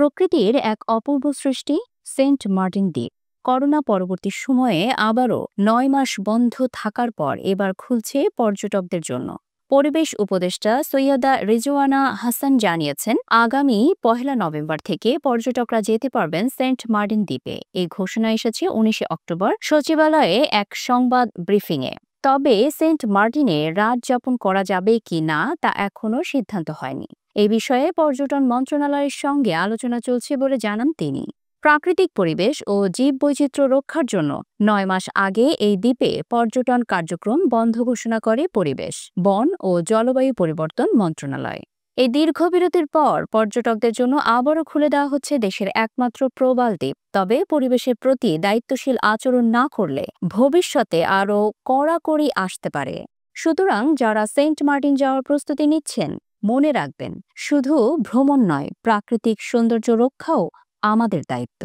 প্রকৃতির এক অপূর্ব সৃষ্টি সেন্ট মার্টিন দ্বীপ। করোনা পরবর্তী সময়ে আবারও ৯ মাস বন্ধ থাকার পর এবার খুলছে পর্যটকদের জন্য। পরিবেশ উপদেষ্টা সৈয়দা রিজওয়ানা হাসান জানিয়েছেন, আগামী ১ নভেম্বর থেকে পর্যটকরা যেতে পারবেন সেন্ট মার্টিন দ্বীপে। এই ঘোষণা এসেছে ১৯ অক্টোবর সচিবালয়ে এক সংবাদ ব্রিফিংয়ে। তবে সেন্ট মার্টিনে রাত যাপন করা যাবে কি না তা এখনও সিদ্ধান্ত হয়নি। এ বিষয়ে পর্যটন মন্ত্রণালয়ের সঙ্গে আলোচনা চলছে বলে জানান তিনি। প্রাকৃতিক পরিবেশ ও জীববৈচিত্র্য রক্ষার জন্য ৯ মাস আগে এই দ্বীপে পর্যটন কার্যক্রম বন্ধ ঘোষণা করে পরিবেশ, বন ও জলবায়ু পরিবর্তন মন্ত্রণালয়। এই দীর্ঘ বিরতির পর পর্যটকদের জন্য আবারও খুলে দেওয়া হচ্ছে দেশের একমাত্র প্রবাল দ্বীপ। তবে পরিবেশের প্রতি দায়িত্বশীল আচরণ না করলে ভবিষ্যতে আরও কড়াকড়ি আসতে পারে। সুতরাং যারা সেন্ট মার্টিন যাওয়ার প্রস্তুতি নিচ্ছেন, মনে রাখবেন, শুধু ভ্রমণ নয়, প্রাকৃতিক সৌন্দর্য রক্ষাও আমাদের দায়িত্ব।